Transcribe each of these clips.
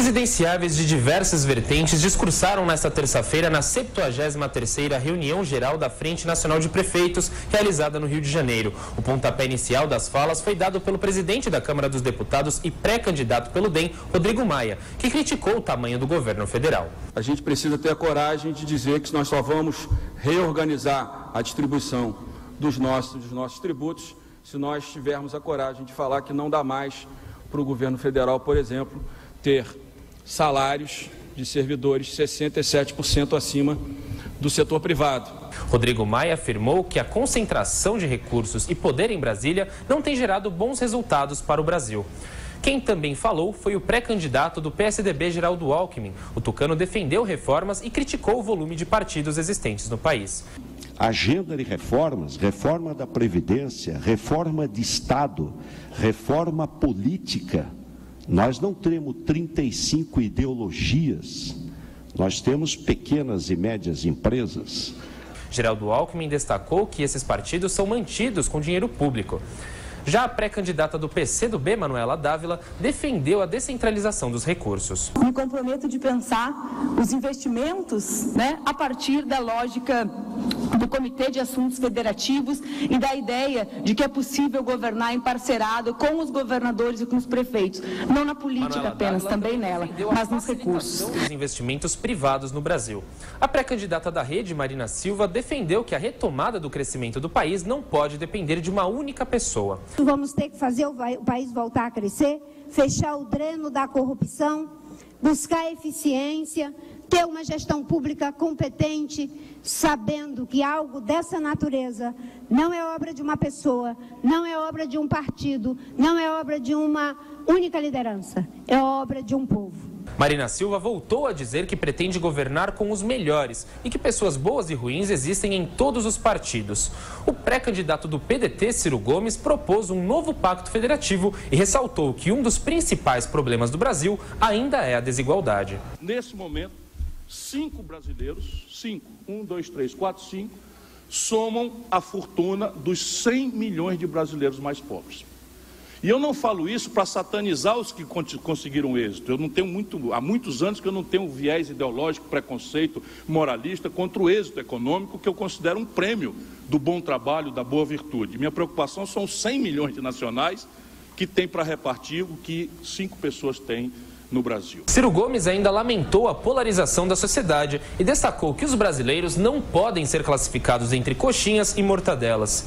Presidenciáveis de diversas vertentes discursaram nesta terça-feira na 73ª reunião geral da Frente Nacional de Prefeitos, realizada no Rio de Janeiro. O pontapé inicial das falas foi dado pelo presidente da Câmara dos Deputados e pré-candidato pelo DEM, Rodrigo Maia, que criticou o tamanho do governo federal. A gente precisa ter a coragem de dizer que nós só vamos reorganizar a distribuição dos nossos tributos se nós tivermos a coragem de falar que não dá mais para o governo federal, por exemplo, ter salários de servidores 67% acima do setor privado. Rodrigo Maia afirmou que a concentração de recursos e poder em Brasília não tem gerado bons resultados para o Brasil. Quem também falou foi o pré-candidato do PSDB, Geraldo Alckmin. O tucano defendeu reformas e criticou o volume de partidos existentes no país. Agenda de reformas, reforma da Previdência, reforma de Estado, reforma política. Nós não temos 35 ideologias, nós temos pequenas e médias empresas. Geraldo Alckmin destacou que esses partidos são mantidos com dinheiro público. Já a pré-candidata do PCdoB, Manuela Dávila, defendeu a descentralização dos recursos. Me comprometo de pensar os investimentos, a partir da lógica do Comitê de Assuntos Federativos e da ideia de que é possível governar em parcerado com os governadores e com os prefeitos. Não na política apenas, também nela, mas nos recursos. Dos investimentos privados no Brasil. A pré-candidata da Rede, Marina Silva, defendeu que a retomada do crescimento do país não pode depender de uma única pessoa. Vamos ter que fazer o país voltar a crescer, fechar o dreno da corrupção, buscar eficiência, ter uma gestão pública competente, sabendo que algo dessa natureza não é obra de uma pessoa, não é obra de um partido, não é obra de uma única liderança, é obra de um povo. Marina Silva voltou a dizer que pretende governar com os melhores e que pessoas boas e ruins existem em todos os partidos. O pré-candidato do PDT, Ciro Gomes, propôs um novo pacto federativo e ressaltou que um dos principais problemas do Brasil ainda é a desigualdade. Nesse momento, 5 brasileiros, 5, somam a fortuna dos 100 milhões de brasileiros mais pobres. E eu não falo isso para satanizar os que conseguiram êxito. Eu não tenho há muitos anos que eu não tenho viés ideológico, preconceito, moralista contra o êxito econômico, que eu considero um prêmio do bom trabalho, da boa virtude. Minha preocupação são os 100 milhões de nacionais que têm para repartir o que 5 pessoas têm no Brasil. Ciro Gomes ainda lamentou a polarização da sociedade e destacou que os brasileiros não podem ser classificados entre coxinhas e mortadelas.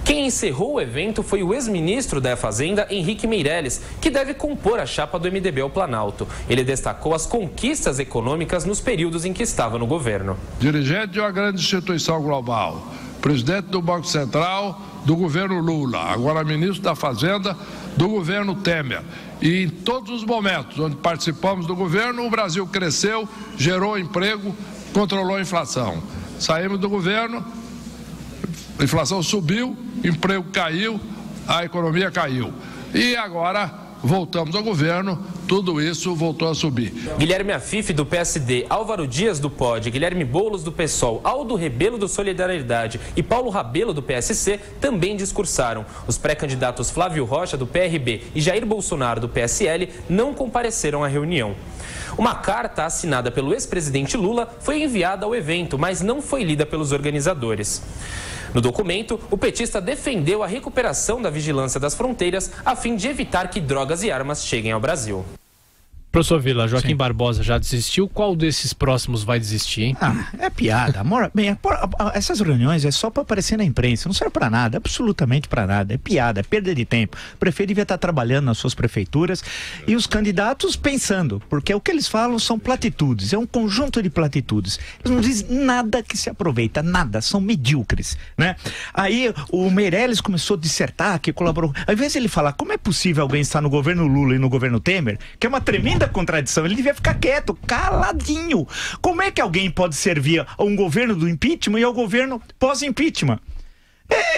Quem encerrou o evento foi o ex-ministro da Fazenda, Henrique Meirelles, que deve compor a chapa do MDB ao Planalto. Ele destacou as conquistas econômicas nos períodos em que estava no governo. Dirigente de uma grande instituição global, presidente do Banco Central do governo Lula, agora ministro da Fazenda do governo Temer. E em todos os momentos onde participamos do governo, o Brasil cresceu, gerou emprego, controlou a inflação. Saímos do governo, a inflação subiu, emprego caiu, a economia caiu. E agora voltamos ao governo, tudo isso voltou a subir. Guilherme Afif, do PSD, Álvaro Dias, do POD, Guilherme Boulos, do PSOL, Aldo Rebelo, do Solidariedade e Paulo Rabelo, do PSC, também discursaram. Os pré-candidatos Flávio Rocha, do PRB, e Jair Bolsonaro, do PSL, não compareceram à reunião. Uma carta assinada pelo ex-presidente Lula foi enviada ao evento, mas não foi lida pelos organizadores. No documento, o petista defendeu a recuperação da vigilância das fronteiras a fim de evitar que drogas e armas cheguem ao Brasil. Professor Vila, Joaquim Barbosa já desistiu. Qual desses próximos vai desistir, hein? É piada. Essas reuniões é só para aparecer na imprensa. Não serve para nada, absolutamente para nada. É piada, é perda de tempo. O prefeito devia estar trabalhando nas suas prefeituras e os candidatos pensando, porque o que eles falam são platitudes, é um conjunto de platitudes. Eles não dizem nada que se aproveita, nada, são medíocres, né? Aí o Meirelles começou a dissertar, que colaborou. Ao invés de ele falar como é possível alguém estar no governo Lula e no governo Temer, que é uma tremenda contradição, ele devia ficar quieto, caladinho. Como é que alguém pode servir a um governo do impeachment e ao governo pós-impeachment?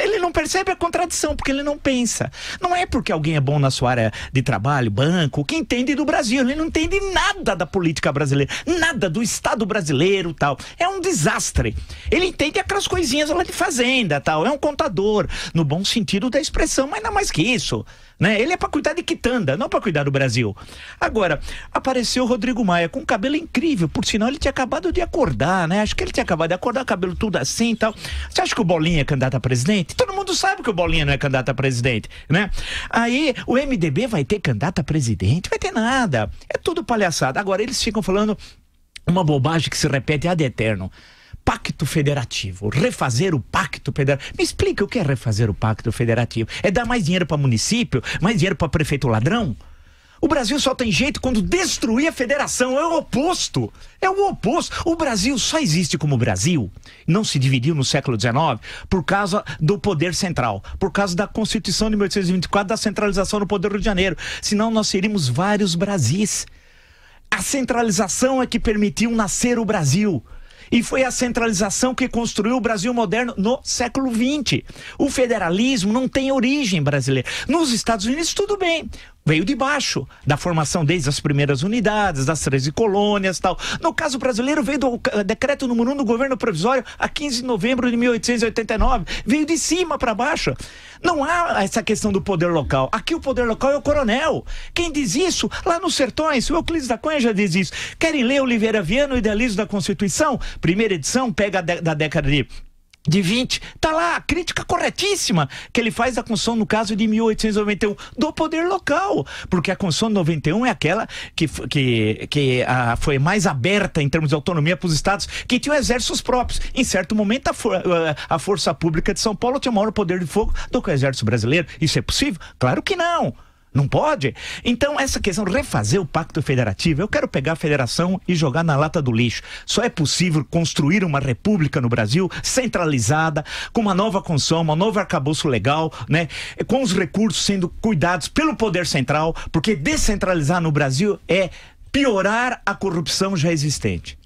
Ele não percebe a contradição, porque ele não pensa. Não é porque alguém é bom na sua área de trabalho, banco, que entende do Brasil. Ele não entende nada da política brasileira, nada do Estado brasileiro, tal. É um desastre. Ele entende aquelas coisinhas lá de fazenda, tal. É um contador, no bom sentido da expressão, mas não mais que isso. né? Ele é para cuidar de quitanda, não para cuidar do Brasil. Agora, apareceu o Rodrigo Maia com um cabelo incrível, por sinal ele tinha acabado de acordar, né? Acho que ele tinha acabado de acordar, o cabelo tudo assim e tal. Você acha que o Bolinha é candidato a presidente? Todo mundo sabe que o Bolinha não é candidato a presidente, né? Aí o MDB vai ter candidato a presidente? Vai ter nada. É tudo palhaçada. Agora eles ficam falando uma bobagem que se repete ad eterno. Pacto federativo, refazer o pacto federativo. Me explica o que é refazer o pacto federativo. É dar mais dinheiro para município, mais dinheiro para prefeito ladrão? O Brasil só tem jeito quando destruir a federação. É o oposto. É o oposto. O Brasil só existe como Brasil. Não se dividiu no século XIX por causa do poder central, por causa da Constituição de 1824, da centralização no poder do Rio de Janeiro. Senão nós seríamos vários Brasis. A centralização é que permitiu nascer o Brasil. E foi a centralização que construiu o Brasil moderno no século XX. O federalismo não tem origem brasileira. Nos Estados Unidos, tudo bem. Veio de baixo, da formação desde as primeiras unidades, das 13 colônias e tal. No caso brasileiro, veio do decreto número 1 do governo provisório, a 15 de novembro de 1889. Veio de cima para baixo. Não há essa questão do poder local. Aqui o poder local é o coronel. Quem diz isso? Lá nos sertões, o Euclides da Cunha já diz isso. Querem ler Oliveira Viana, o Idealismo da Constituição? Primeira edição, pega da década de 20, tá lá a crítica corretíssima que ele faz da Constituição, no caso de 1891, do poder local, porque a Constituição de 91 é aquela que foi mais aberta em termos de autonomia para os estados, que tinham exércitos próprios. Em certo momento a Força Pública de São Paulo tinha maior poder de fogo do que o exército brasileiro. Isso é possível? Claro que não. Não pode? Então essa questão, refazer o pacto federativo, eu quero pegar a federação e jogar na lata do lixo. Só é possível construir uma república no Brasil centralizada, com uma nova Constituição, uma nova arcabouço legal, né? Com os recursos sendo cuidados pelo poder central, porque descentralizar no Brasil é piorar a corrupção já existente.